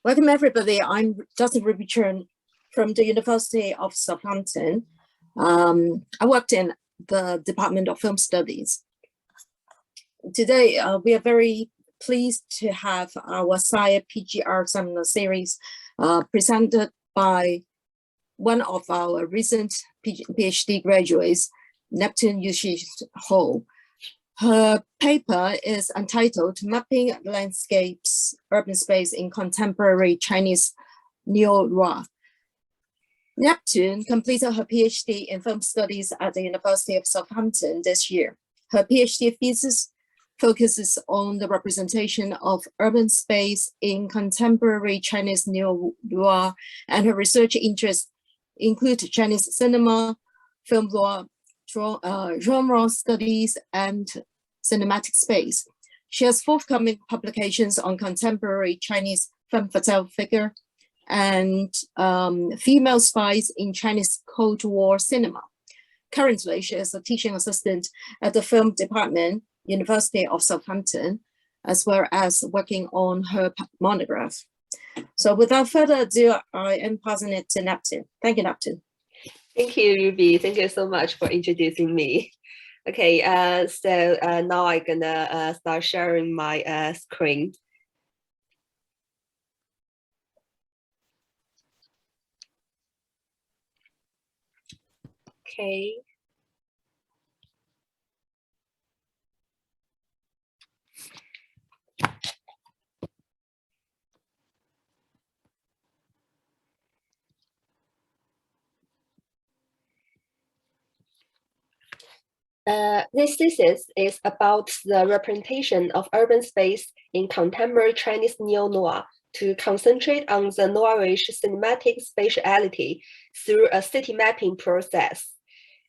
Welcome, everybody. I'm Dr. Ruby Chern from the University of Southampton. I worked in the Department of Film Studies. Today, we are very pleased to have our SIAH PGR seminar series presented by one of our recent PhD graduates, Neptune Yushi Hou. Her paper is entitled Mapping Landscapes, Urban Space in Contemporary Chinese Neo-noir. Neptune completed her PhD in film studies at the University of Southampton this year. Her PhD thesis focuses on the representation of urban space in contemporary Chinese neo-noir, and her research interests include Chinese cinema, film noir, genre studies, and cinematic space. She has forthcoming publications on contemporary Chinese femme fatale figure and female spies in Chinese Cold War cinema. Currently, she is a teaching assistant at the film department, University of Southampton, as well as working on her monograph. So without further ado, I am passing it to Neptune. Thank you, Neptune. Thank you, Ruby. Thank you so much for introducing me. Okay, so now I'm gonna start sharing my screen. Okay. This thesis is about the representation of urban space in contemporary Chinese neo-noir to concentrate on the noirish cinematic spatiality through a city mapping process.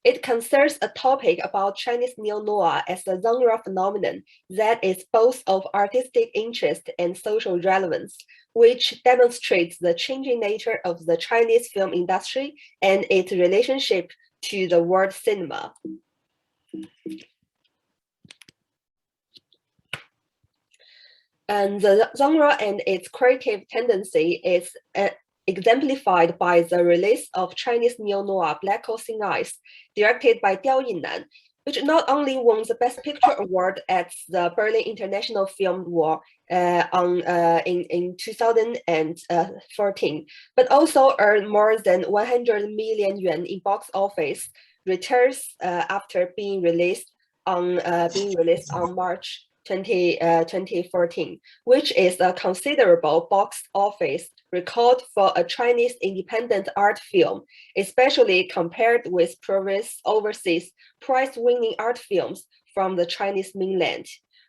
It concerns a topic about Chinese neo-noir as a genre phenomenon that is both of artistic interest and social relevance, which demonstrates the changing nature of the Chinese film industry and its relationship to the world cinema. And the genre and its creative tendency is exemplified by the release of Chinese neo-noir Black Crossing Eyes, directed by Diao Yinnan, which not only won the Best Picture Award at the Berlin International Film War in 2014, but also earned more than 100 million yuan in box office returns after being released on March 2014, which is a considerable box office record for a Chinese independent art film, especially compared with previous overseas prize-winning art films from the Chinese mainland.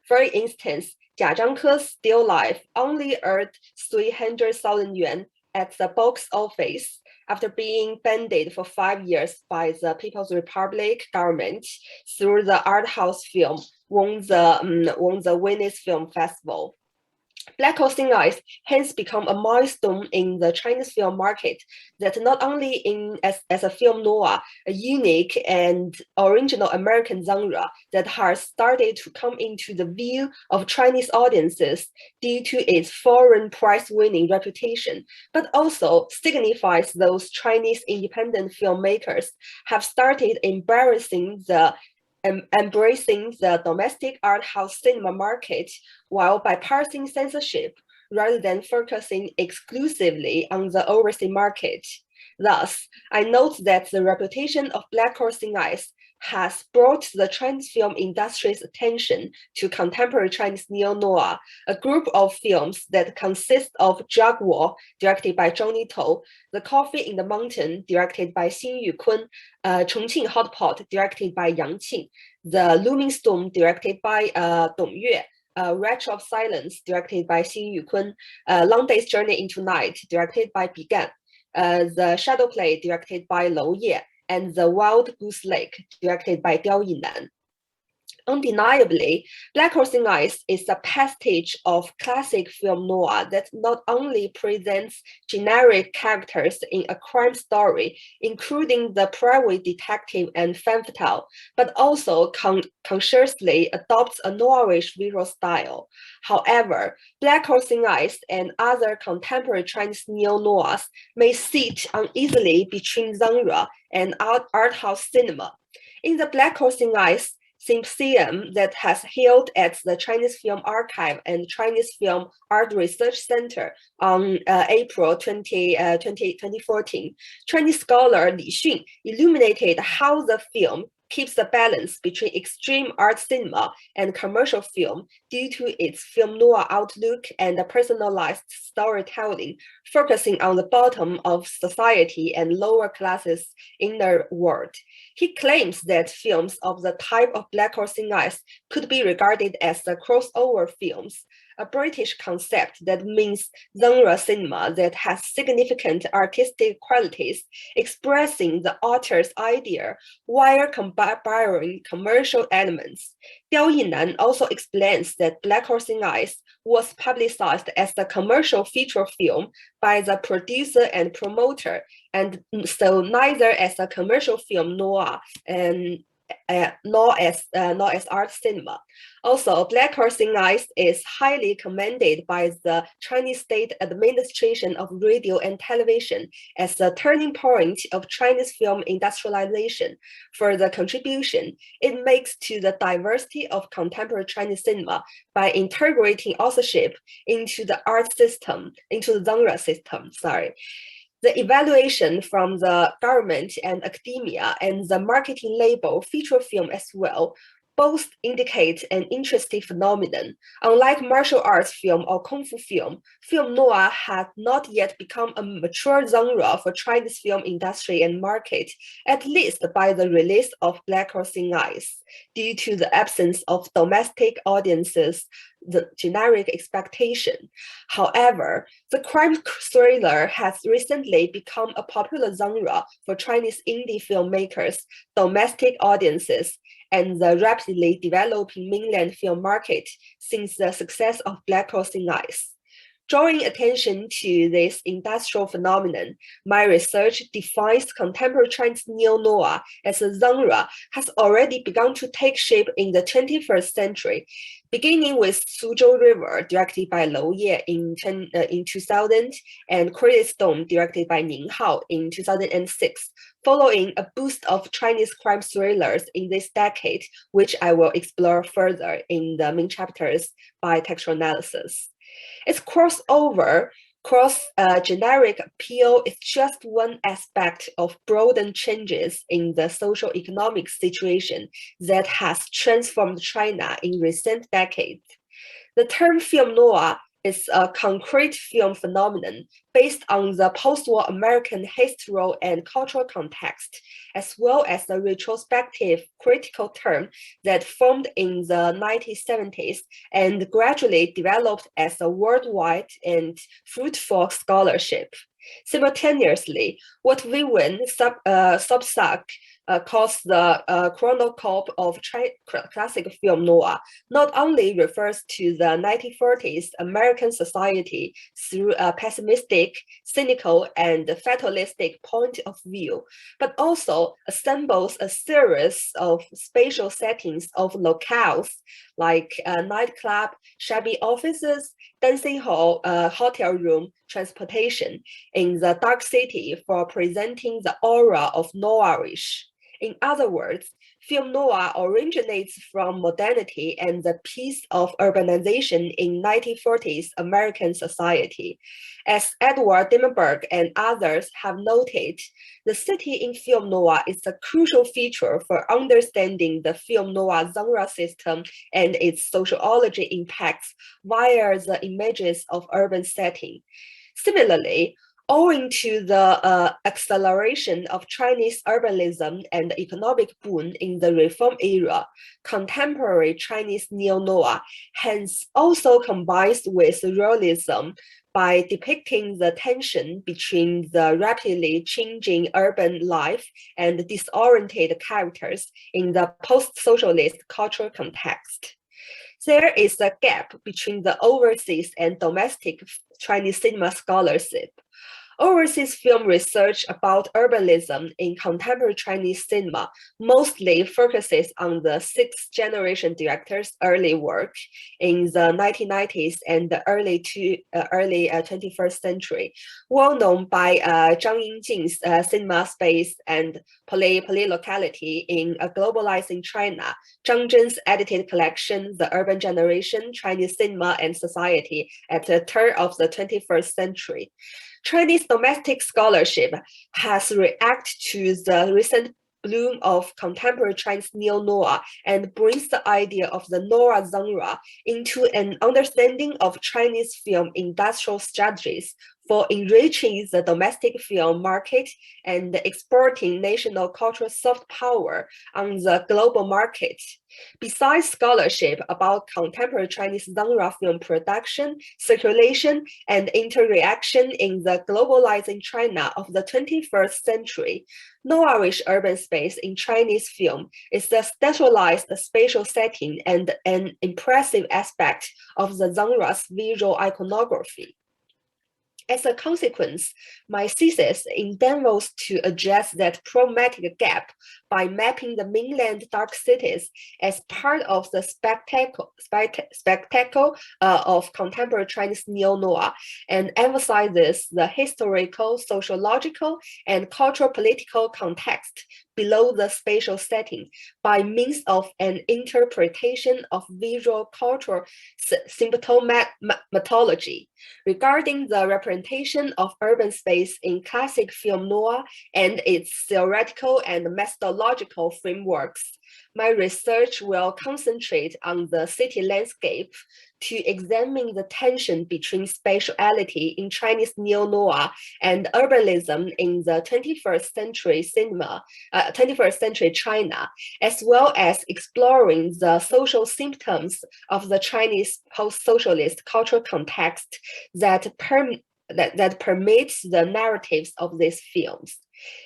For instance, Jia Zhangke's Still Life only earned 300,000 yuan at the box office after being banned for 5 years by the People's Republic government through the art house film won the Venice Film Festival. Black Crossing Eyes hence become a milestone in the Chinese film market that not only as a film noir, a unique and original American genre that has started to come into the view of Chinese audiences due to its foreign prize-winning reputation, but also signifies those Chinese independent filmmakers have started embracing the domestic art house cinema market while bypassing censorship rather than focusing exclusively on the overseas market. Thus, I note that the reputation of Black Crossing Eyes has brought the Chinese film industry's attention to contemporary Chinese neo-noir, a group of films that consist of Drug War, directed by Johnny To, The Coffee in the Mountain, directed by Xin Yukun, Chongqing Hot Pot, directed by Yang Qing, The Looming Storm, directed by Dong Yue, Wretch of Silence, directed by Xin Yukun, Long Day's Journey into Night, directed by Bi Gan, The Shadow Play, directed by Lou Ye, and The Wild Goose Lake, directed by Diao Yinnan. Undeniably, Black Horse in Ice is a pastiche of classic film noir that not only presents generic characters in a crime story, including the private detective and femme fatale, but also consciously adopts a noirish visual style. However, Black Horse in Ice and other contemporary Chinese neo-noirs may sit uneasily between genre and art house cinema. In the Black Horse in Ice symposium that has held at the Chinese Film Archive and Chinese Film Art Research Center on April 2014, Chinese scholar Li Xun illuminated how the film keeps the balance between extreme art cinema and commercial film due to its film noir outlook and personalized storytelling, focusing on the bottom of society and lower classes inner world. He claims that films of the type of Black Horse in Ice could be regarded as the crossover films, a British concept that means genre cinema that has significant artistic qualities, expressing the author's idea while combining commercial elements. Diao Yinan also explains that Black Horse in Ice was publicized as a commercial feature film by the producer and promoter, and so neither as a commercial film nor as art cinema. Also, Black Horse in Ice is highly commended by the Chinese State Administration of Radio and Television as a turning point of Chinese film industrialization for the contribution it makes to the diversity of contemporary Chinese cinema by integrating authorship into the art system, into the genre system, The evaluation from the government and academia and the marketing label feature film as well both indicate an interesting phenomenon. Unlike martial arts film or kung fu film noir has not yet become a mature genre for Chinese film industry and market, at least by the release of Black Horse in Ice, due to the absence of domestic audiences, the generic expectation. However, the crime thriller has recently become a popular genre for Chinese indie filmmakers, domestic audiences, and the rapidly developing mainland film market since the success of Black Horse in Ice. Drawing attention to this industrial phenomenon, my research defines contemporary Chinese neo-noir as a genre has already begun to take shape in the 21st century, beginning with Suzhou River, directed by Lou Ye in 2000, and Credit Stone, directed by Ning Hao in 2006, following a boost of Chinese crime thrillers in this decade, which I will explore further in the main chapters by textual analysis. Its generic appeal is just one aspect of broadened changes in the social economic situation that has transformed China in recent decades. The term film noir is a concrete film phenomenon based on the post-war American historical and cultural context, as well as a retrospective critical term that formed in the 1970s and gradually developed as a worldwide and fruitful scholarship. Simultaneously, what Vivian Sobczak calls the chronocope of classic film noir not only refers to the 1940s American society through a pessimistic, cynical, and fatalistic point of view, but also assembles a series of spatial settings of locales like a nightclub, shabby offices, dancing hall, hotel room, transportation in the dark city for presenting the aura of noirish. In other words, film noir originates from modernity and the peace of urbanization in 1940s American society. As Edward Dimmenberg and others have noted, the city in film noir is a crucial feature for understanding the film noir genre system and its sociology impacts via the images of urban setting. Similarly, owing to the acceleration of Chinese urbanism and economic boom in the reform era, contemporary Chinese neo-noir hence also combines with realism, by depicting the tension between the rapidly changing urban life and disoriented characters in the post-socialist cultural context. There is a gap between the overseas and domestic Chinese cinema scholarship. Overseas film research about urbanism in contemporary Chinese cinema mostly focuses on the sixth-generation directors' early work in the 1990s and the early 21st century, well known by Zhang Yingjing's cinema space and polylocality in A Globalizing China, Zhang Zhen's edited collection, The Urban Generation, Chinese Cinema and Society at the turn of the 21st century. Chinese domestic scholarship has reacted to the recent bloom of contemporary Chinese neo-noir and brings the idea of the noir genre into an understanding of Chinese film industrial strategies for enriching the domestic film market and exporting national cultural soft power on the global market. Besides scholarship about contemporary Chinese genre film production, circulation, and interreaction in the globalizing China of the 21st century, noirish urban space in Chinese film is a statualized spatial setting and an impressive aspect of the genre's visual iconography. As a consequence, my thesis endeavors to address that problematic gap by mapping the mainland dark cities as part of the spectacle of contemporary Chinese neo-noir and emphasizes the historical, sociological, and cultural political context below the spatial setting by means of an interpretation of visual cultural symptomatology regarding the representation of urban space in classic film noir and its theoretical and methodological frameworks. My research will concentrate on the city landscape to examine the tension between spatiality in Chinese neo-noir and urbanism in the 21st century cinema, 21st century China, as well as exploring the social symptoms of the Chinese post-socialist cultural context that permeates the narratives of these films.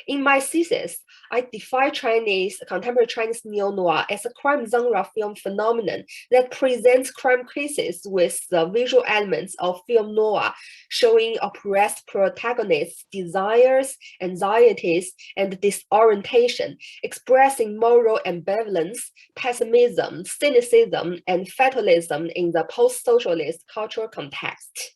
In my thesis, I define contemporary Chinese neo-noir as a crime genre film phenomenon that presents crime cases with the visual elements of film noir, showing oppressed protagonists' desires, anxieties, and disorientation, expressing moral ambivalence, pessimism, cynicism, and fatalism in the post-socialist cultural context.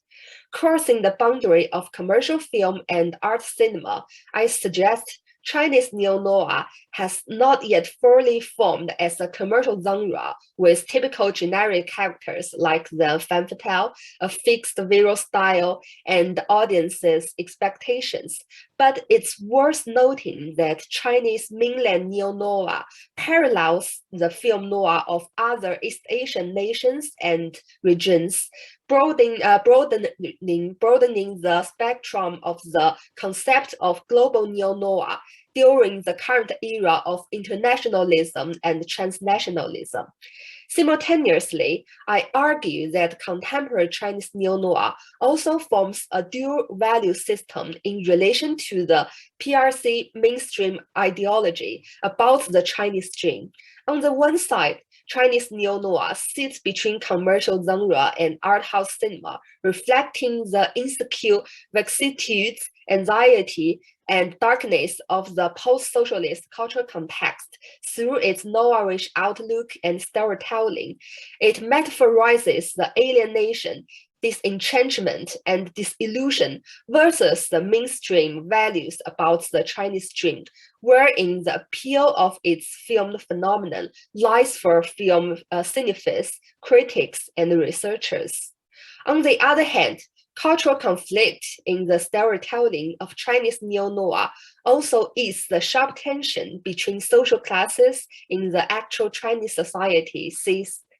Crossing the boundary of commercial film and art cinema, I suggest Chinese neo-noir has not yet fully formed as a commercial genre with typical generic characters like the femme fatale, a fixed visual style, and audience's expectations. But it's worth noting that Chinese mainland neo-noir parallels the film noir of other East Asian nations and regions, broadening the spectrum of the concept of global neo-noir during the current era of internationalism and transnationalism. Simultaneously, I argue that contemporary Chinese neo-noir also forms a dual value system in relation to the PRC mainstream ideology about the Chinese dream. On the one side, Chinese neo-noir sits between commercial genre and art house cinema, reflecting the insecure vicissitudes, anxiety, and darkness of the post-socialist cultural context through its noirish outlook and storytelling. It metaphorizes the alienation, disenchantment, and disillusion versus the mainstream values about the Chinese dream, wherein the appeal of its film phenomenon lies for film cinephiles, critics, and researchers. On the other hand, cultural conflict in the storytelling of Chinese neo-noir also is the sharp tension between social classes in the actual Chinese society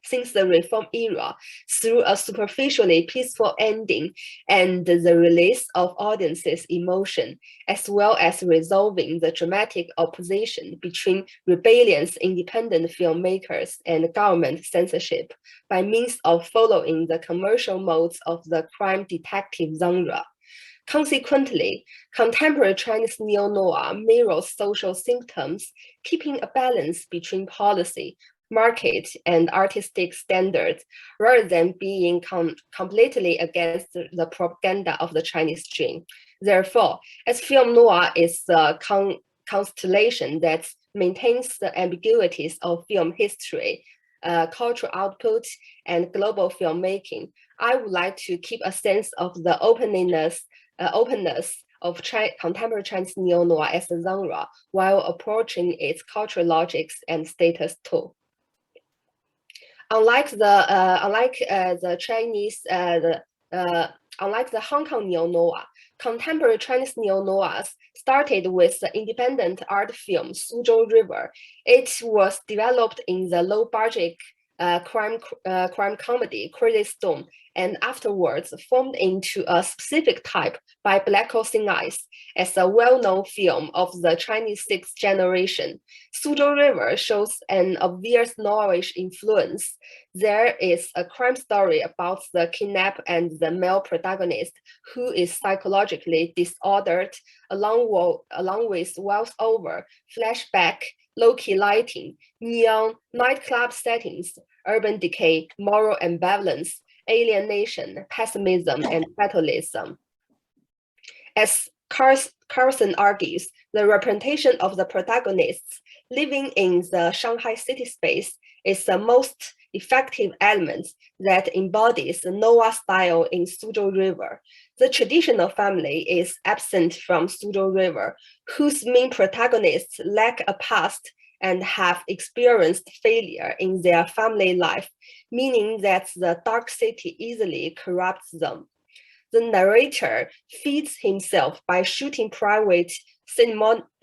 since the Reform era through a superficially peaceful ending and the release of audiences' emotion, as well as resolving the dramatic opposition between rebellious independent filmmakers and government censorship by means of following the commercial modes of the crime detective genre. Consequently, contemporary Chinese neo-noir mirrors social symptoms, keeping a balance between policy, market, and artistic standards, rather than being completely against the propaganda of the Chinese dream. Therefore, as film noir is a constellation that maintains the ambiguities of film history, cultural output, and global filmmaking, I would like to keep a sense of the openness of contemporary Chinese neo-noir as a genre while approaching its cultural logics and status too. Unlike the Hong Kong neo-noir, contemporary Chinese neo-noirs started with the independent art film Suzhou River. It was developed in the low-budget crime comedy Crazy Stone, and afterwards formed into a specific type by Black Eyes as a well-known film of the Chinese sixth generation. Suzhou River shows an obvious noirish influence. There is a crime story about the kidnap and the male protagonist who is psychologically disordered, along with voice-over, flashback, low-key lighting, neon, nightclub settings, urban decay, moral ambivalence, alienation, pessimism, and fatalism. As Carlson argues, the representation of the protagonists living in the Shanghai city space is the most effective element that embodies the noir style in Suzhou River. The traditional family is absent from Suzhou River, whose main protagonists lack a past and have experienced failure in their family life, meaning that the dark city easily corrupts them. The narrator feeds himself by shooting private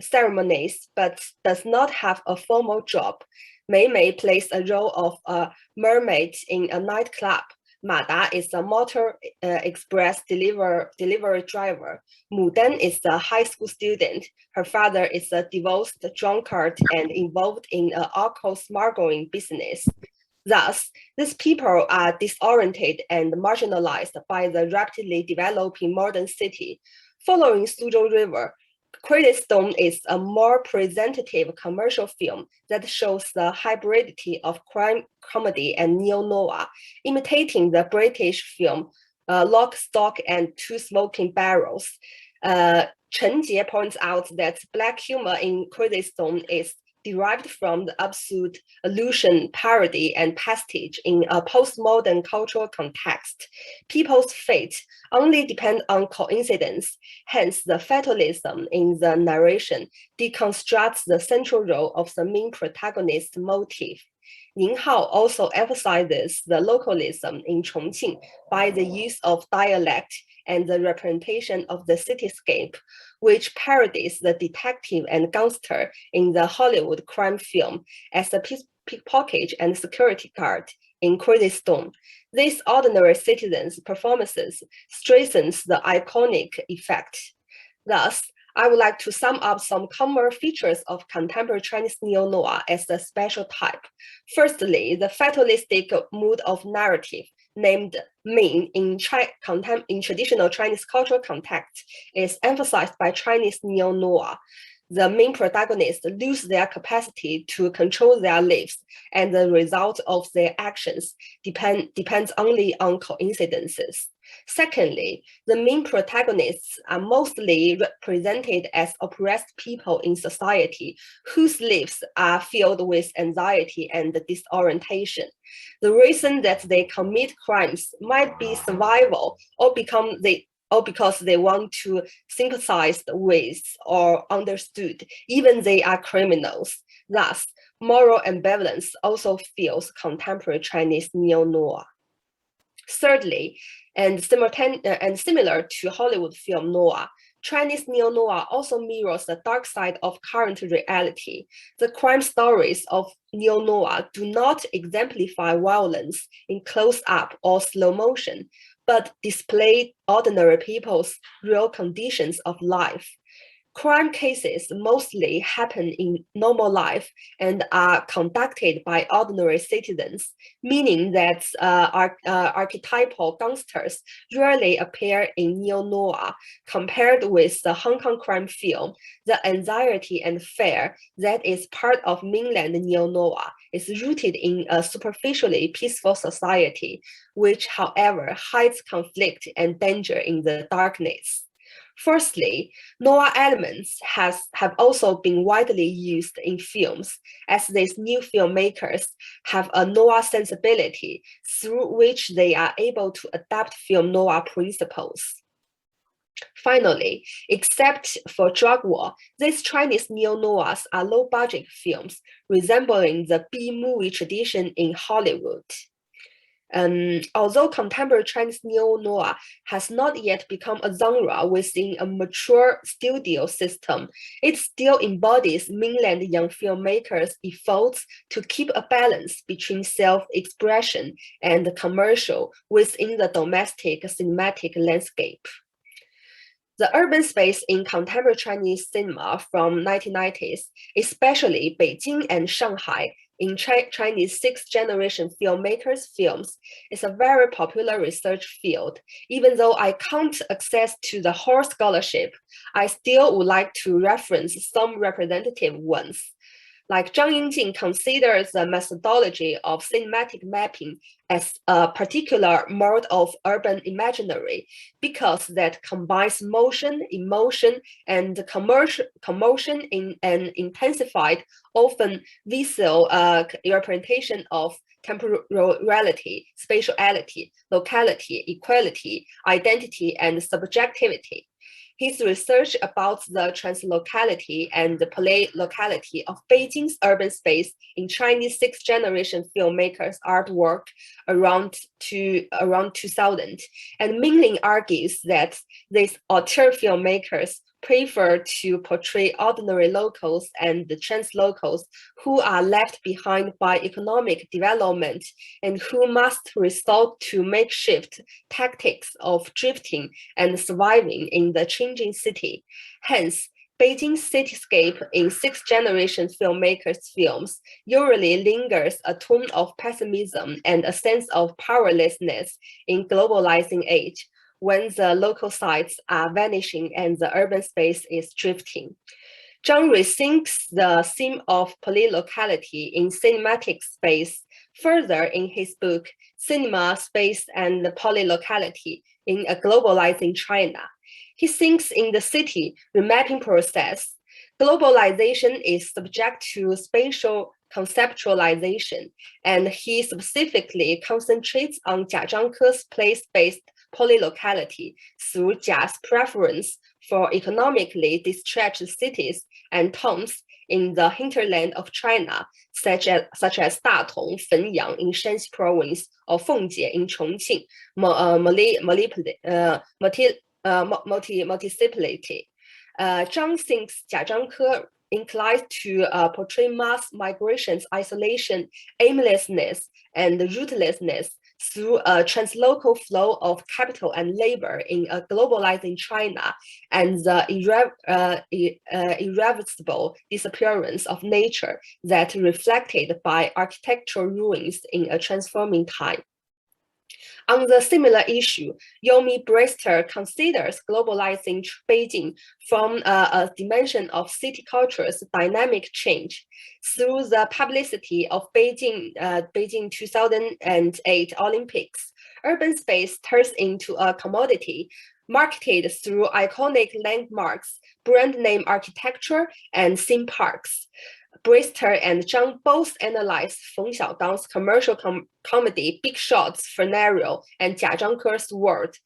ceremonies, but does not have a formal job. Mei Mei plays a role of a mermaid in a nightclub. Ma Da is a motor express delivery driver. Mu Dan is a high school student. Her father is a divorced drunkard and involved in an alcohol smuggling business. Thus, these people are disoriented and marginalized by the rapidly developing modern city. Following Suzhou River, Crazy Stone is a more representative commercial film that shows the hybridity of crime comedy and neo-noir, imitating the British film Lock, Stock, and Two Smoking Barrels. Chen Jie points out that black humor in Crazy Stone is derived from the absurd allusion, parody, and pastiche in a postmodern cultural context. People's fate only depend on coincidence, hence the fatalism in the narration deconstructs the central role of the main protagonist's motive. Ning Hao also emphasizes the localism in Chongqing by the use of dialect and the representation of the cityscape, which parodies the detective and gangster in the Hollywood crime film as a pickpocket and security guard in Crazy Stone. These ordinary citizens' performances strengthens the iconic effect. Thus, I would like to sum up some common features of contemporary Chinese neo-noir as a special type. Firstly, the fatalistic mood of narrative, named Ming in traditional Chinese cultural context, is emphasized by Chinese neo-noir. The main protagonists lose their capacity to control their lives, and the result of their actions depends only on coincidences. Secondly, the main protagonists are mostly represented as oppressed people in society whose lives are filled with anxiety and disorientation. The reason that they commit crimes might be survival or because they want to sympathize with or understood, even they are criminals. Thus, moral ambivalence also fuels contemporary Chinese neo-noir. Thirdly, and similar to Hollywood film noir, Chinese neo-noir also mirrors the dark side of current reality. The crime stories of neo-noir do not exemplify violence in close-up or slow motion, but display ordinary people's real conditions of life. Crime cases mostly happen in normal life and are conducted by ordinary citizens, meaning that archetypal gangsters rarely appear in neo-noir. Compared with the Hong Kong crime film, the anxiety and fear that is part of mainland neo-noir is rooted in a superficially peaceful society, which, however, hides conflict and danger in the darkness. Firstly, noir elements have also been widely used in films, as these new filmmakers have a noir sensibility through which they are able to adapt film noir principles. Finally, except for drug war, these Chinese neo-noirs are low-budget films resembling the B-movie tradition in Hollywood. Although contemporary Chinese neo-noir has not yet become a genre within a mature studio system, it still embodies mainland young filmmakers' efforts to keep a balance between self-expression and commercial within the domestic cinematic landscape. The urban space in contemporary Chinese cinema from 1990s, especially Beijing and Shanghai, in Chinese sixth-generation filmmakers' films, is a very popular research field. Even though I can't access to the whole scholarship, I still would like to reference some representative ones. Like Zhang Yingjing considers the methodology of cinematic mapping as a particular mode of urban imaginary because that combines motion, emotion, and commotion in an intensified, often visceral representation of temporality, spatiality, locality, equality, identity, and subjectivity. His research about the translocality and the polylocality of Beijing's urban space in Chinese sixth-generation filmmakers' artwork around 2000, and mainly argues that these auteur filmmakers prefer to portray ordinary locals and the translocals who are left behind by economic development and who must resort to makeshift tactics of drifting and surviving in the changing city. Hence, Beijing's cityscape in sixth-generation filmmakers' films usually lingers a tone of pessimism and a sense of powerlessness in globalizing age, when the local sites are vanishing and the urban space is drifting. Zhang rethinks the theme of polylocality in cinematic space further in his book, Cinema, Space, and Polylocality in a Globalizing China. He thinks in the city remapping process, globalization is subject to spatial conceptualization, and he specifically concentrates on Jia Zhangke's place-based polylocality through Jia's preference for economically distressed cities and towns in the hinterland of China, such as Datong, Fenyang in Shanxi province, or Fengjie in Chongqing, multiplicity. Zhang thinks Jia Zhangke inclined to portray mass migrations, isolation, aimlessness, and rootlessness through a translocal flow of capital and labor in a globalizing China and the irreversible disappearance of nature that reflected by architectural ruins in a transforming time. On the similar issue, Yomi Brewster considers globalizing Beijing from a dimension of city culture's dynamic change. Through the publicity of Beijing 2008 Olympics, urban space turns into a commodity marketed through iconic landmarks, brand name architecture, and theme parks. Brewster and Zhang both analyzed Feng Xiaodang's commercial comedy Big Shots scenario and Jia Zhangke's world,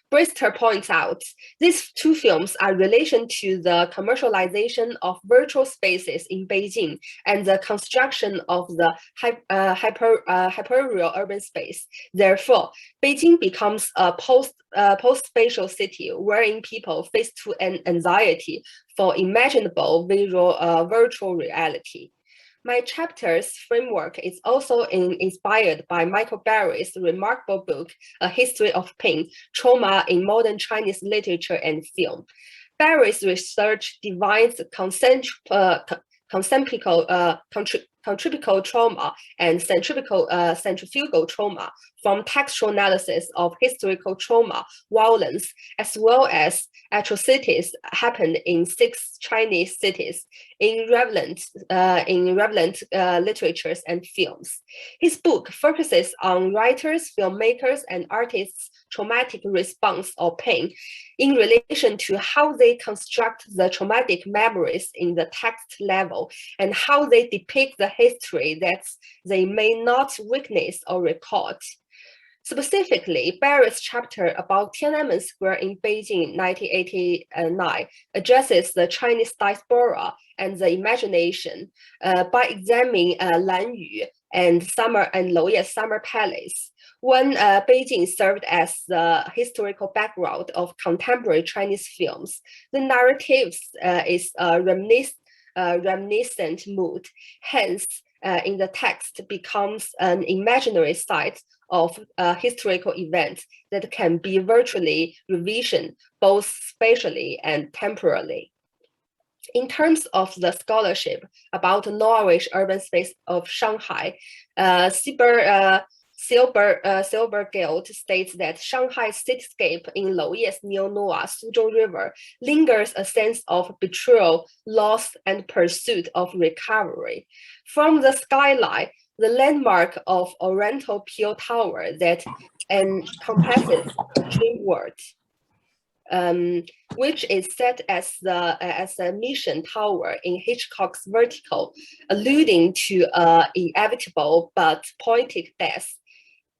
Brister points out, these two films are in relation to the commercialization of virtual spaces in Beijing and the construction of the hyperreal urban space. Therefore, Beijing becomes a post-spatial city wherein people face to an anxiety for imaginable virtual reality. My chapter's framework is also inspired by Michael Barry's remarkable book, A History of Pain, Trauma in Modern Chinese Literature and Film. Barry's research divides contribucal trauma and centrifugal trauma from textual analysis of historical trauma, violence, as well as atrocities happened in 6 Chinese cities in relevant literatures and films. His book focuses on writers, filmmakers, and artists' traumatic response or pain in relation to how they construct the traumatic memories in the text level and how they depict the history that they may not witness or record. Specifically, Barry's chapter about Tiananmen Square in Beijing in 1989 addresses the Chinese diaspora and the imagination by examining Lanyu and Loya's Summer Palace. When Beijing served as the historical background of contemporary Chinese films, the narrative is a reminiscent mood. Hence, in the text becomes an imaginary site of historical events that can be virtually revisioned both spatially and temporally. In terms of the scholarship about the noirish urban space of Shanghai, Silbergeld states that Shanghai's cityscape in Loya's Neo-noir Suzhou River lingers a sense of betrayal, loss, and pursuit of recovery. From the skyline, the landmark of Oriental Peel Tower that encompasses the dream world, which is set as a mission tower in Hitchcock's Vertical, alluding to inevitable but poetic death.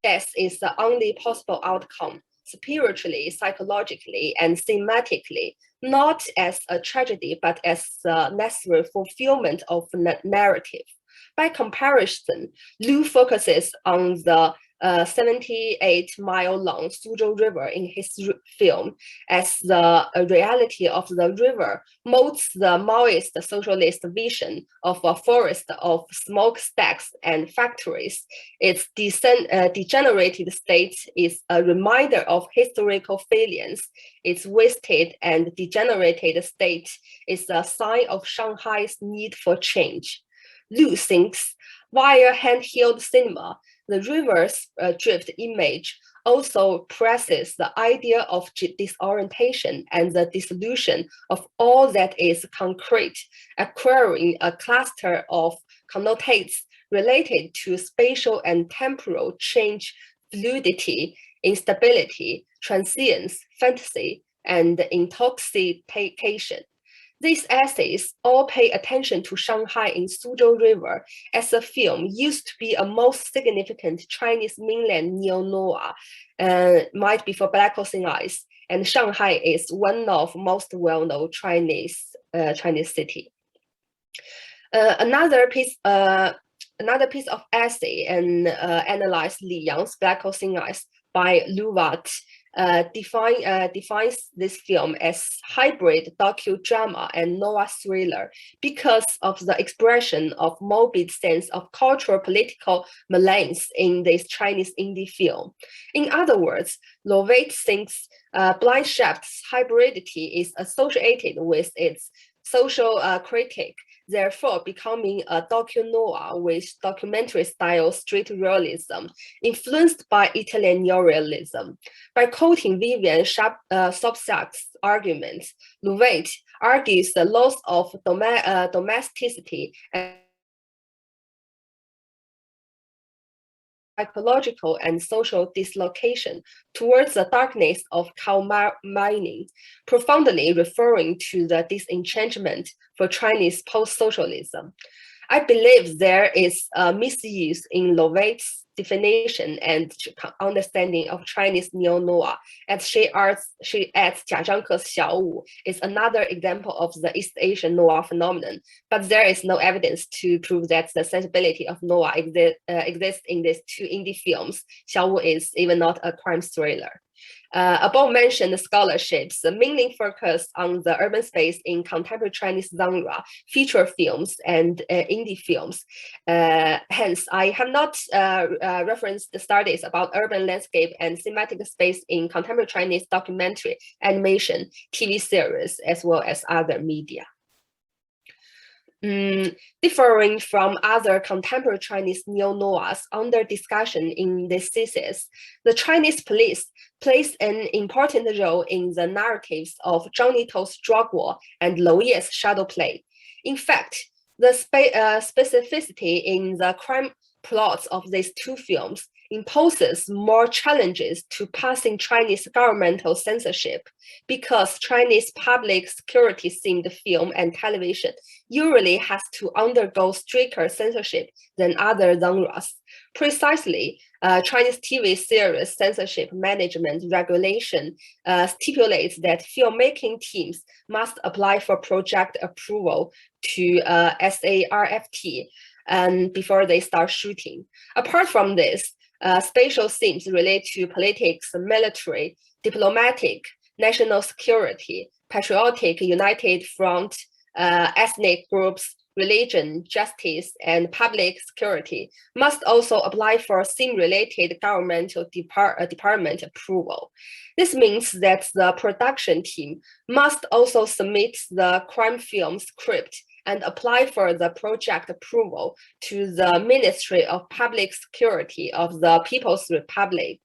Death is the only possible outcome, spiritually, psychologically, and thematically, not as a tragedy, but as a necessary fulfillment of narrative. By comparison, Liu focuses on the 78-mile-long Suzhou River in his film as the reality of the river molds the Maoist socialist vision of a forest of smokestacks and factories. Its degenerated state is a reminder of historical failures. Its wasted and degenerated state is a sign of Shanghai's need for change. Liu thinks, via handheld cinema, the river's drift image also presses the idea of disorientation and the disillusion of all that is concrete, acquiring a cluster of connotates related to spatial and temporal change, fluidity, instability, transience, fantasy, and intoxication. These essays all pay attention to Shanghai in Suzhou River, as the film used to be a most significant Chinese mainland neo-noir, might be for Black Horse in Eyes, and Shanghai is one of most well-known Chinese city. Another piece of essay and analyzed Li Yang's Black Horse in Eyes by Luvat defines this film as hybrid docudrama and noir thriller because of the expression of morbid sense of cultural political malaise in this Chinese indie film. In other words, Lovett thinks Blind Shaft's hybridity is associated with its social critique, therefore becoming a docu-noir with documentary-style street realism, influenced by Italian neorealism. By quoting Vivian Sobchak's arguments, Lovett argues the loss of domesticity and psychological and social dislocation towards the darkness of coal mining, profoundly referring to the disenchantment for Chinese post-socialism. I believe there is a misuse in Lovett's definition and understanding of Chinese neo-noir, as she adds Jia Zhangke's Xiaowu is another example of the East Asian noir phenomenon, but there is no evidence to prove that the sensibility of noir exists in these two indie films. Xiaowu is even not a crime thriller. Above-mentioned scholarships mainly focus on the urban space in contemporary Chinese genre, feature films, and indie films. Hence, I have not referenced the studies about urban landscape and thematic space in contemporary Chinese documentary, animation, TV series, as well as other media. Differing from other contemporary Chinese neo-noirs under discussion in this thesis, the Chinese police plays an important role in the narratives of Zhang Nito's drug war and Lou Ye's shadow play. In fact, the specificity in the crime plots of these two films imposes more challenges to passing Chinese governmental censorship because Chinese public security themed film and television usually has to undergo stricter censorship than other genres. Precisely, Chinese TV series censorship management regulation stipulates that filmmaking teams must apply for project approval to SIAH before they start shooting. Apart from this, spatial themes relate to politics, military, diplomatic, national security, patriotic, united front, ethnic groups, religion, justice, and public security must also apply for theme-related governmental department approval. This means that the production team must also submit the crime film script and apply for the project approval to the Ministry of Public Security of the People's Republic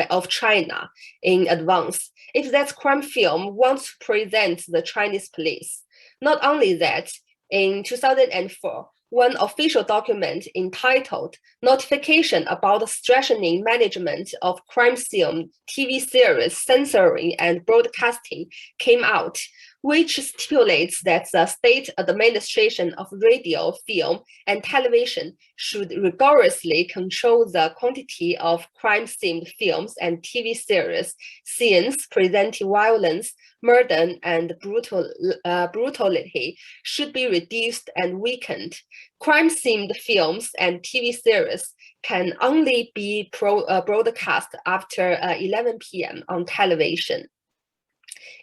of China in advance if that crime film wants to present the Chinese police. Not only that, in 2004, one official document entitled Notification about Strengthening Management of Crime Film TV Series Censoring and Broadcasting came out, which stipulates that the state administration of radio, film, and television should rigorously control the quantity of crime-themed films and TV series, scenes presenting violence, murder, and brutality should be reduced and weakened. Crime-themed films and TV series can only be broadcast after 11 p.m. on television.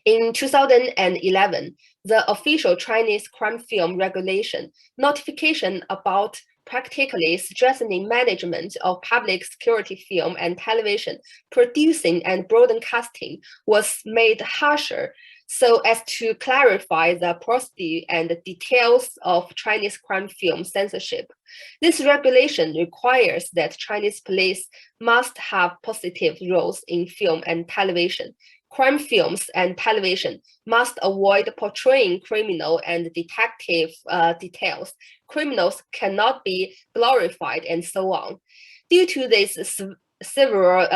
In 2011, the official Chinese crime film regulation notification about practically strengthening management of public security film and television producing and broadcasting was made harsher so as to clarify the procedure and details of Chinese crime film censorship. This regulation requires that Chinese police must have positive roles in film and television. Crime films and television must avoid portraying criminal and detective details. Criminals cannot be glorified and so on. Due to these several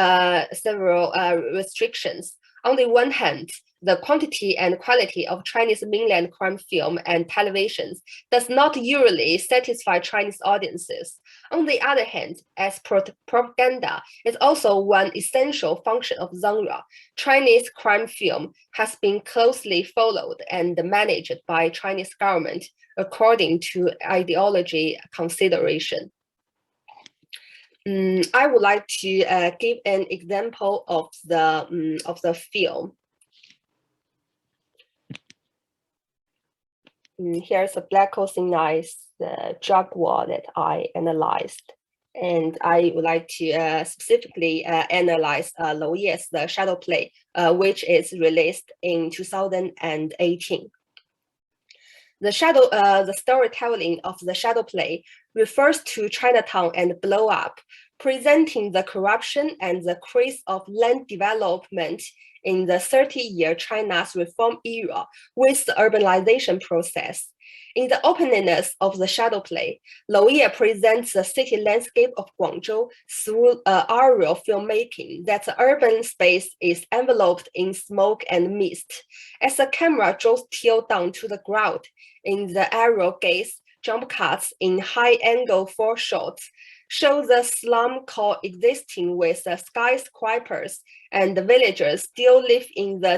restrictions, on the one hand, the quantity and quality of Chinese mainland crime film and televisions does not usually satisfy Chinese audiences. On the other hand, as propaganda is also one essential function of genre, Chinese crime film has been closely followed and managed by Chinese government according to ideology consideration. I would like to give an example of the film. Here's a black oceanized drug war that I analyzed. And I would like to specifically analyze Lou Ye's The Shadow Play, which is released in 2018. The storytelling of The Shadow Play refers to Chinatown and blow up, presenting the corruption and the craze of land development in the 30-year China's reform era with the urbanization process. In the openness of The Shadow Play, Lou Ye presents the city landscape of Guangzhou through aerial filmmaking that the urban space is enveloped in smoke and mist. As the camera draws tail down to the ground in the aerial gaze, jump cuts in high-angle foreshots show the slum coexisting with the skyscrapers, and the villagers still live in the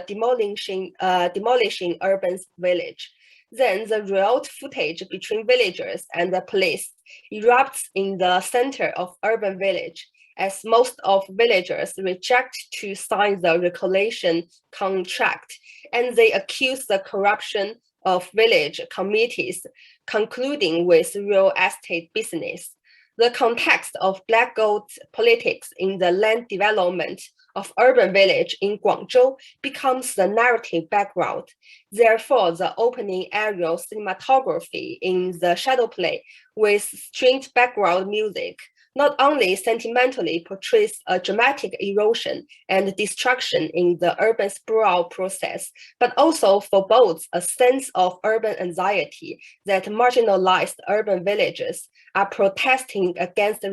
demolishing urban village. Then the real footage between villagers and the police erupts in the center of urban village, as most of villagers reject to sign the recollection contract, and they accuse the corruption of village committees, concluding with real estate business. The context of black gold politics in the land development of urban village in Guangzhou becomes the narrative background. Therefore, the opening aerial cinematography in the shadow play with stringed background music not only sentimentally portrays a dramatic erosion and destruction in the urban sprawl process, but also forebodes a sense of urban anxiety that marginalized urban villages are protesting against the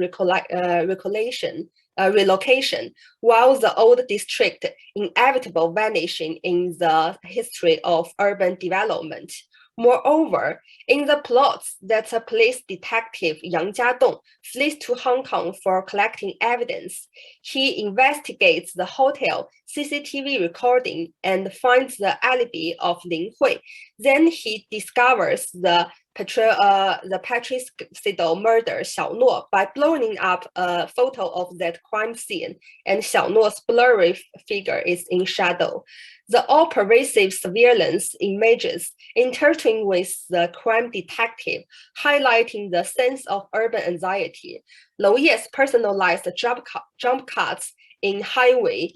relocation, while the old district inevitably vanishing in the history of urban development. Moreover, in the plots that a police detective Yang Jiadong flees to Hong Kong for collecting evidence, he investigates the hotel CCTV recording and finds the alibi of Lin Hui. Then he discovers the patricidal murder Xiao Nuo by blowing up a photo of that crime scene, and Xiao Nuo's blurry figure is in shadow. The all-pervasive surveillance images intertwine with the crime detective, highlighting the sense of urban anxiety. Lou Ye's personalized jump cuts in highway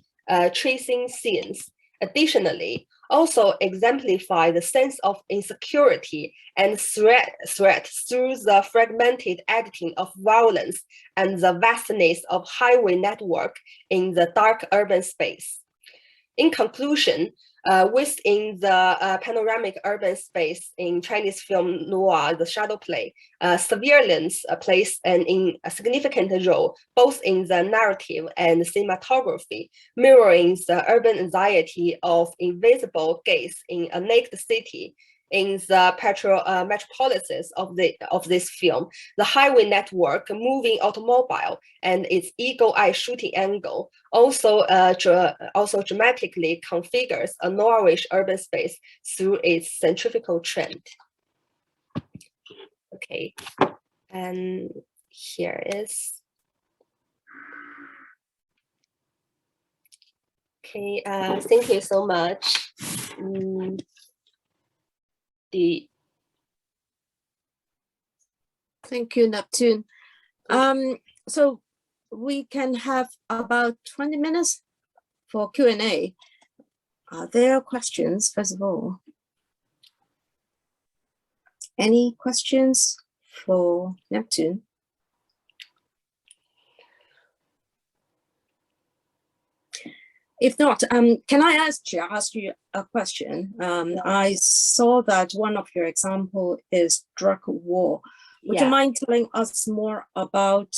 tracing scenes, additionally, also exemplify the sense of insecurity and threat through the fragmented editing of violence and the vastness of highway network in the dark urban space. In conclusion, within the panoramic urban space in Chinese film noir, the shadow play, surveillance plays a significant role both in the narrative and cinematography, mirroring the urban anxiety of invisible gaze in a naked city. In the metropolises of this film, the highway network, moving automobile, and its eagle-eye shooting angle also dramatically configures a noirish urban space through its centrifugal trend. Okay, and here is. Okay, thank you so much. Thank you, Neptune. So we can have about 20 minutes for Q&A. Are there questions, first of all? Any questions for Neptune? If not, can I ask you a question? I saw that one of your example is drug war. Would you mind telling us more about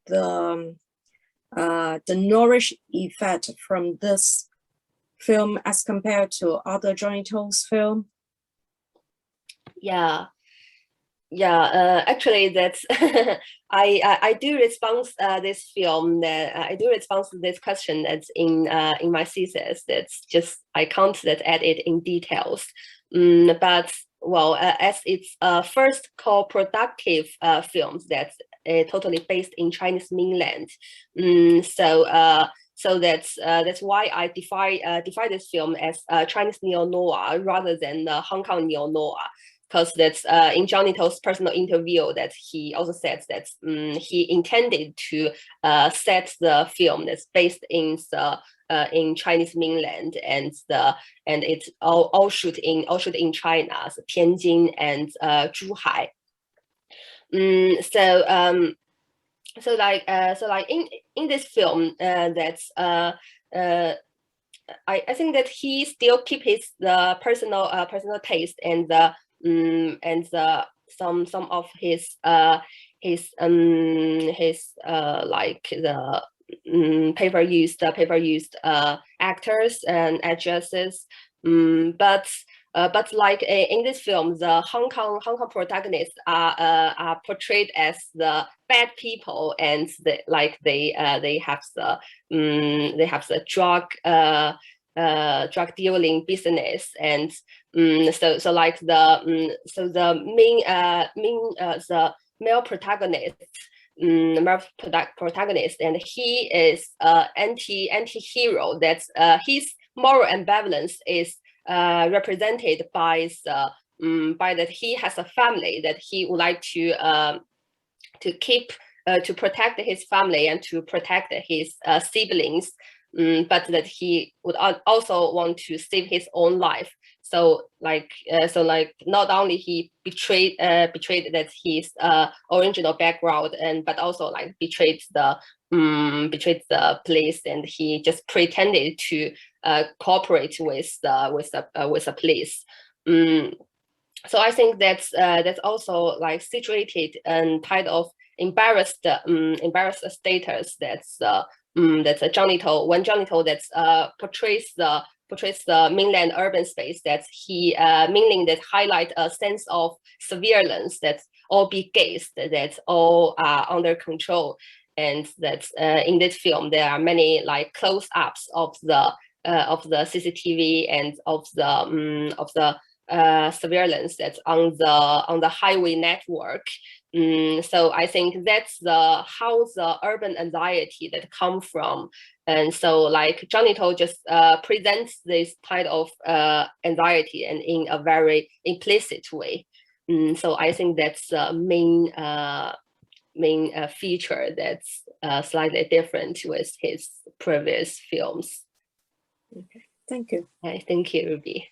the noirish effect from this film as compared to other Johnny To's film? Actually, that's I do respond this film that I do respond to this question that's in my thesis. That's just I can't add it in details. But well, as it's first co-productive films that's totally based in Chinese mainland. So that's why I define this film as Chinese neo-noir rather than Hong Kong neo-noir. Because that's in Johnny To's personal interview that he also said that he intended to set the film that's based in Chinese mainland and it's all shoot in China, so Tianjin and Zhuhai. So like in this film that's I think that he still keep the personal taste and some of his like the paper used actors and actresses, but But like in this film, the Hong Kong protagonists are portrayed as the bad people, and they have the drug dealing business, and so the male protagonist, and he is anti-hero. That's his moral ambivalence is represented by that he has a family that he would like to keep, to protect his family and to protect his siblings, but that he would also want to save his own life. So not only he betrayed that his original background, but also like betrayed the police, and he just pretended to cooperate with the police. So I think that's also like situated and kind of embarrassed status. That's Johnny To, when Johnny To portrays the mainland urban space, that he meaning that highlight a sense of surveillance, that's all be gazed, that's all under control, and that in this film there are many like close-ups of the CCTV and of the surveillance that's on the highway network. So I think that's how the urban anxiety that come from. And so like Johnny To just presents this kind of anxiety, and in a very implicit way. So I think that's the main feature that's slightly different with his previous films. Okay, thank you. Thank you, Ruby.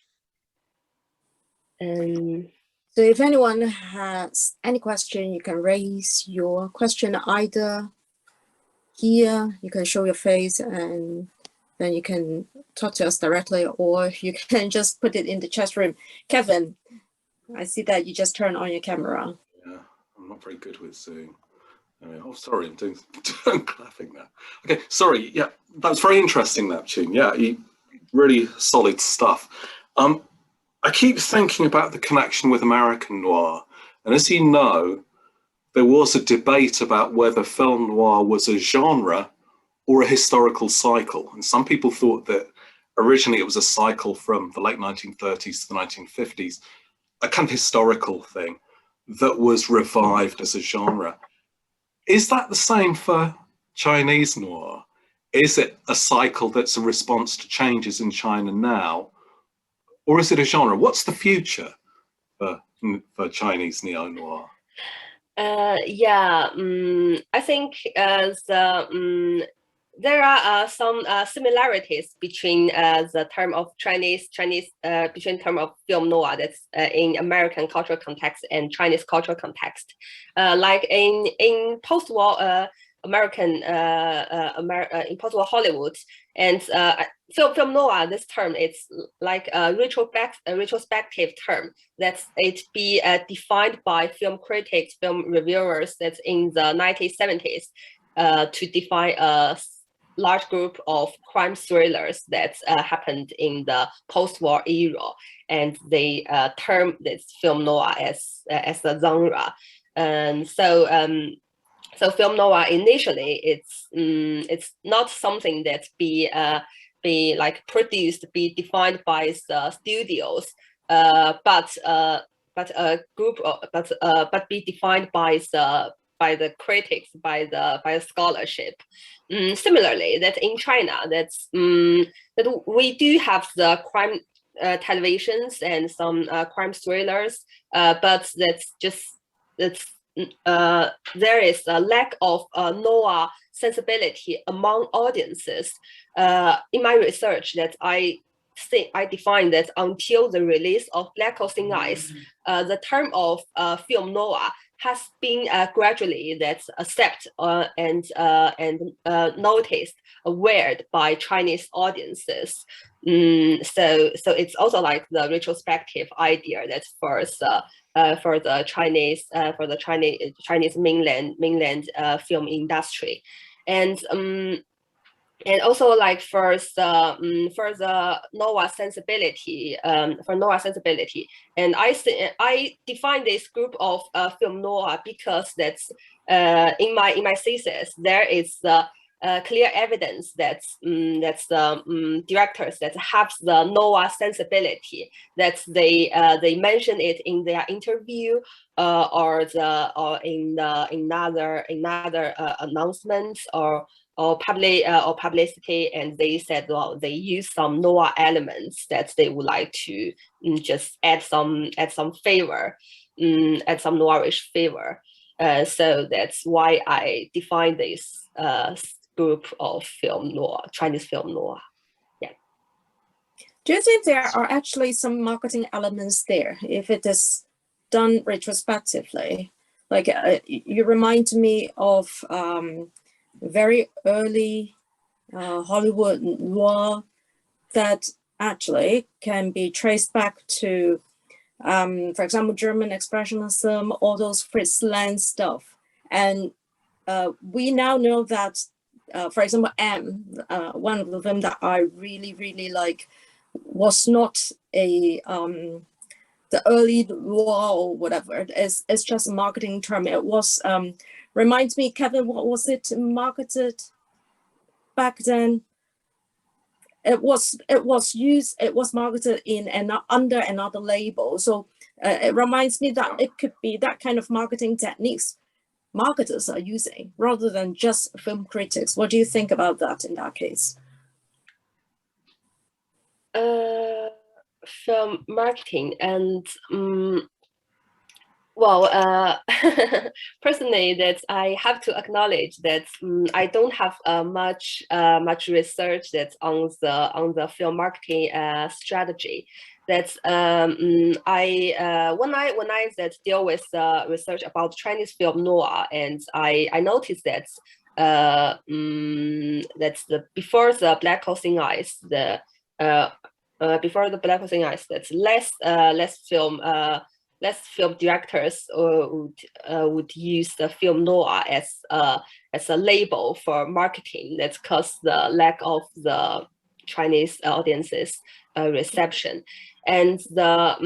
So if anyone has any question, you can raise your question either here, you can show your face and then you can talk to us directly, or you can just put it in the chat room. Kevin, I see that you just turned on your camera. Yeah, I'm not very good with Zoom. Oh, sorry, I'm doing clapping now. Okay, sorry. Yeah, that's very interesting, Neptune. Yeah, really solid stuff. I keep thinking about the connection with American noir, and as you know, there was a debate about whether film noir was a genre or a historical cycle, and some people thought that originally it was a cycle from the late 1930s to the 1950s, a kind of historical thing that was revived as a genre. Is that the same for Chinese noir? Is it a cycle that's a response to changes in China now? Or is it a genre? What's the future for Chinese neo-noir? I think there are some similarities between the term of Chinese between term of film noir that's in American cultural context and Chinese cultural context. Like in post-war American in post-war Hollywood, and film noir, this term, it's like a retrospective term that it be defined by film critics, film reviewers that's in the 1970s to define a large group of crime thrillers that happened in the post-war era, and they term this film noir as a genre. And so film noir initially, it's not something that be like produced, be defined by the studios, but be defined by the critics, by the scholarship. Similarly, that in China, that we do have the crime televisions and some crime thrillers, but there is a lack of noir sensibility among audiences. In my research, that I define that until the release of Black Ocean Eyes, the term of film noir has been gradually that's accepted and noticed, aware by Chinese audiences. So it's also like the retrospective idea that first for the Chinese mainland film industry, and And also like for the noir sensibility, and I define this group of film noir because that's in my thesis there is clear evidence that the directors that have the noir sensibility, that they mention it in their interview or in another announcements or publicity, and they said, well, they use some noir elements that they would like to just add some flavor, add some noirish flavor. So that's why I define this group of film noir, Chinese film noir. Yeah. Do you think there are actually some marketing elements there, if it is done retrospectively? Like you remind me of very early Hollywood noir that actually can be traced back to, for example, German expressionism, all those Fritz Lang stuff. And we now know that, for example, one of the films that I really, really like was not a the early noir or whatever. It's just a marketing term. It was reminds me, Kevin, what was it marketed back then? It was marketed in under another label. So it reminds me that it could be that kind of marketing techniques marketers are using rather than just film critics. What do you think about that in that case? Film marketing and well, personally, that I have to acknowledge that I don't have much research that's on the film marketing strategy. That's when I that deal with research about Chinese film noir, and I noticed that that's before the Black Hole in Eyes, before the Black Hole in Eyes, that's less film directors would use the film noir as a label for marketing. That's because the lack of the Chinese audiences reception, and for the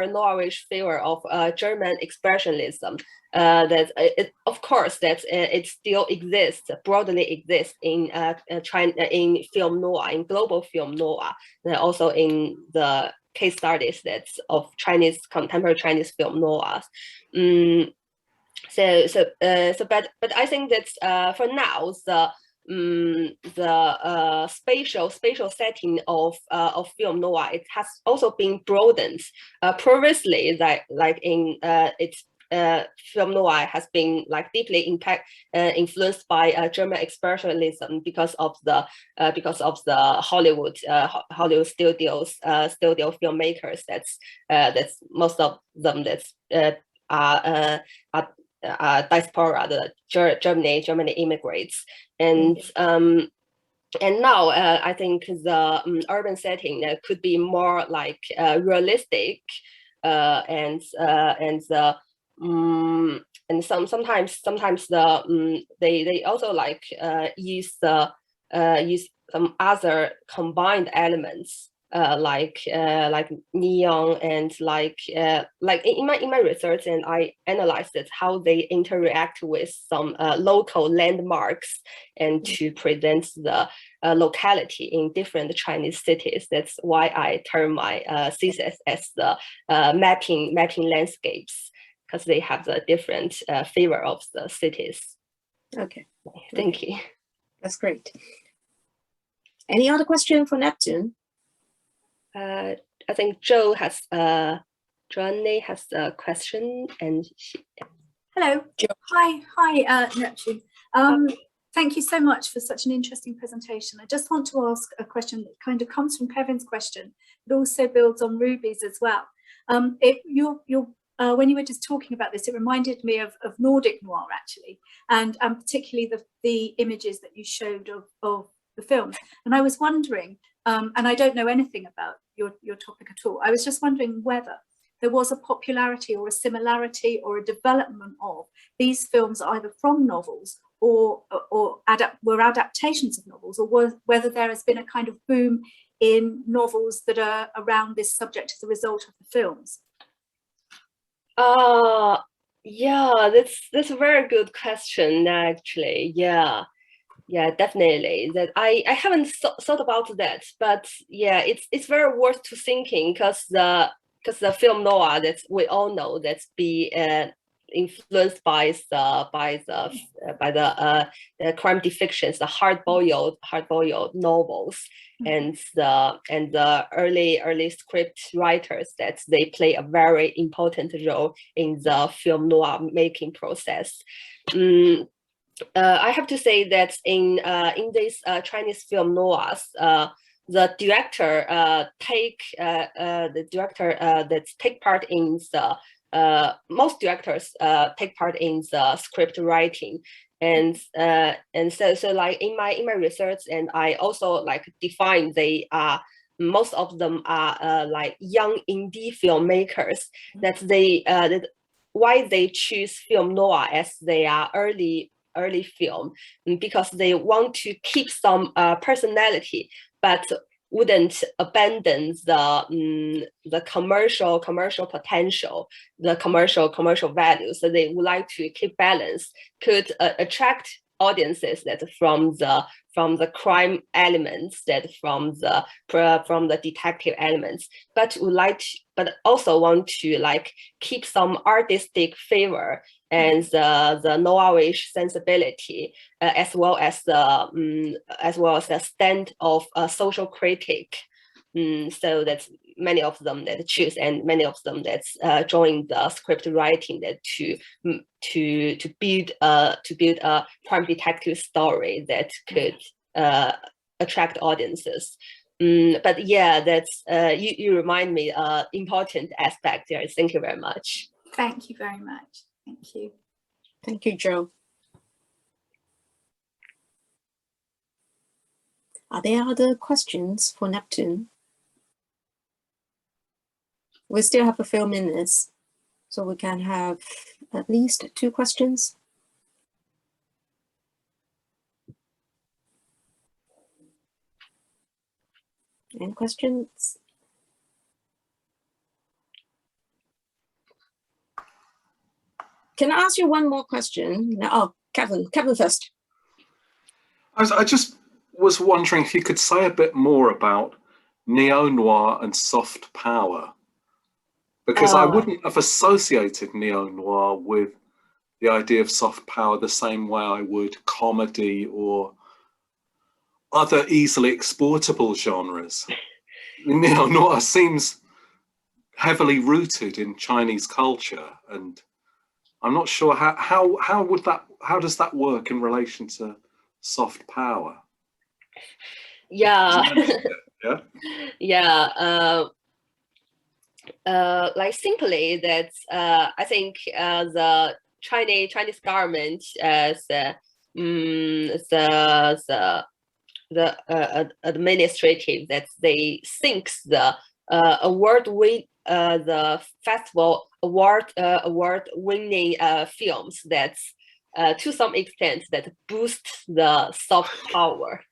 noirish favor of German expressionism. That it, of course, that it still exists, broadly exists in China, in film noir, in global film noir, and also in the case studies that's of contemporary Chinese film noirs. But I think that for now the spatial setting of film noir, it has also been broadened. Previously, like in its film noir has been like deeply influenced by German expressionism because of the Hollywood studio filmmakers. That's most of them are diaspora, the Germany immigrants, and now I think the urban setting could be more like realistic, and sometimes they also like use some other combined elements like neon and like in my research, and I analyzed it, how they interact with some local landmarks and to present the locality in different Chinese cities. That's why I term my thesis as the mapping landscapes, because they have the different flavor of the cities. Okay. Thank you. That's great. Any other question for Neptune? I think Joanne has a question, and hello. Jo. Hi, Neptune. Thank you so much for such an interesting presentation. I just want to ask a question that kind of comes from Kevin's question, but also builds on Ruby's as well. When you were just talking about this, it reminded me of Nordic noir, actually, and particularly the images that you showed of the films. And I was wondering, and I don't know anything about your topic at all, I was just wondering whether there was a popularity or a similarity or a development of these films either from novels or were adaptations of novels, or whether there has been a kind of boom in novels that are around this subject as a result of the films. Yeah, that's a very good question, actually. Yeah, definitely. That I haven't thought about that, but yeah, it's very worth to thinking, because the film noir that we all know that's be influenced by the crime fictions, the hard-boiled novels, and the early script writers, that they play a very important role in the film noir making process. I have to say that in this Chinese film noirs, the director take part in the most directors take part in the script writing, and so like in my research, and I also like define they are, most of them are like young indie filmmakers, that they why they choose film noir as their early film, because they want to keep some personality, but wouldn't abandon the commercial potential, the commercial values. So they would like to keep balance, could attract audiences that from the crime elements, that from the detective elements, but also want to like keep some artistic favor and the noirish sensibility, as well as the stand of a social critic. So that's many of them that choose, and many of them that join the script writing, that to build a crime detective story that could attract audiences. But yeah, that's you remind me important aspect there. Thank you very much. Thank you very much. Thank you. Thank you, Jo. Are there other questions for Neptune? We still have a few minutes, so we can have at least 2 questions. Any questions? Can I ask you one more question? Oh, Kevin first. I just was wondering if you could say a bit more about neo-noir and soft power, because I wouldn't have associated neo-noir with the idea of soft power the same way I would comedy or other easily exportable genres. Neo-noir seems heavily rooted in Chinese culture, and I'm not sure how does that work in relation to soft power? Yeah. Yeah. Like simply that I think the Chinese government as the administrative, that they think the the festival award winning films that to some extent that boost the soft power.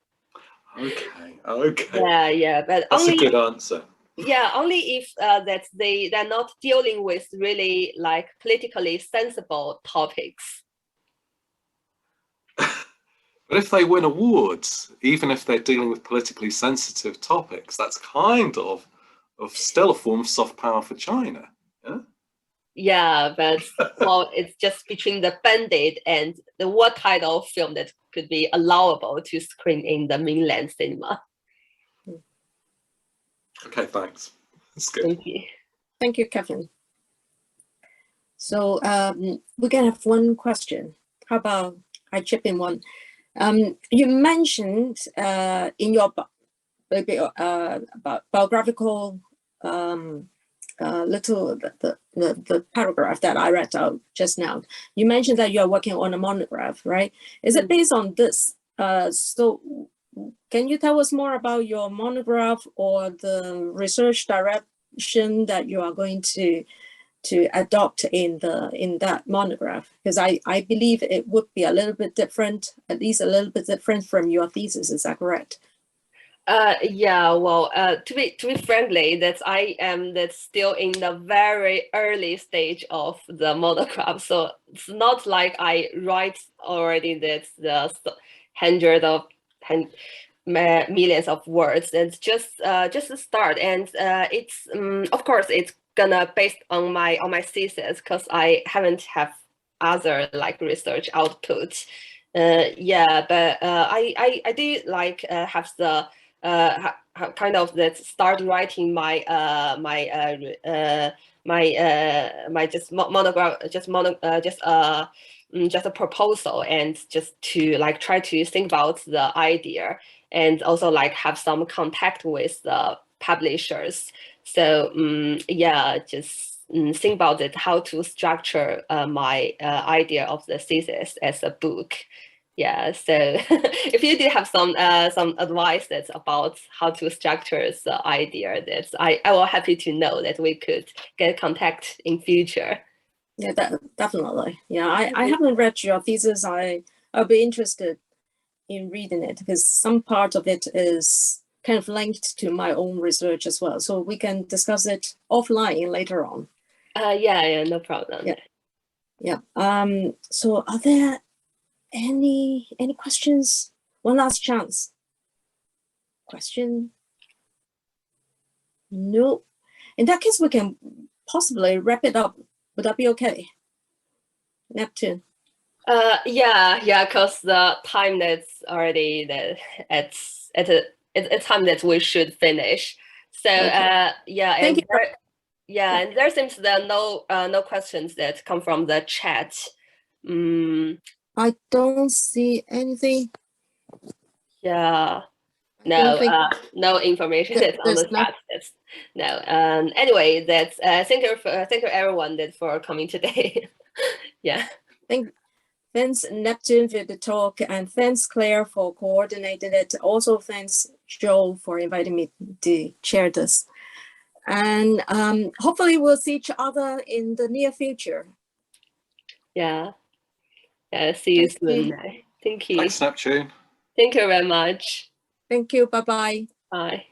Okay. Yeah, but that's only a good answer. Yeah, only if that they're not dealing with really like politically sensible topics. But if they win awards, even if they're dealing with politically sensitive topics, that's kind of still a form of soft power for China. Yeah. Yeah, but well, it's just between the Band-Aid and what kind of film that could be allowable to screen in the mainland cinema. Okay, thanks. That's good. Thank you. Thank you, Kevin. So we can have one question. How about I chip in one? You mentioned in your about biographical the paragraph that I read out just now. You mentioned that you are working on a monograph, right? Is it based on this? So can you tell us more about your monograph or the research direction that you are going to to adopt in that monograph? Because I believe it would be a little bit different, at least a little bit different from your thesis. Is that correct? Yeah, well, to be frankly, that's still in the very early stage of the monograph. So it's not like I write already that's the millions of words. It's just a start, and it's of course it's gonna based on my thesis, because I haven't have other like research output. Yeah, but I do like have the kind of that start writing my just monograph, just a proposal, and just to like try to think about the idea, and also like have some contact with the publishers. So yeah, just think about it, how to structure my idea of the thesis as a book. Yeah, so if you did have some advice that's about how to structure the idea, that's I will happy to know that we could get contact in future. Yeah, definitely. Yeah, I haven't read your thesis. I'll be interested in reading it, because some part of it is kind of linked to my own research as well. So we can discuss it offline later on. Yeah, no problem. Yeah. So are there any questions? One last chance. Question? No. In that case, we can possibly wrap it up. Would that be okay? Neptune. Yeah, because the time that's already it's time that we should finish. So Okay. yeah, Thank you. And there seems there are no questions that come from the chat. I don't see anything. Yeah. No information that's on the chat. No. Anyway, that's thank you everyone for coming today. Yeah. Thanks Neptune for the talk, and thanks Claire for coordinating it. Also thanks Joe for inviting me to chair this. And hopefully we'll see each other in the near future. Yeah. See you soon. Thank you. Thanks, Neptune. Thank you very much. Thank you. Bye-bye. Bye.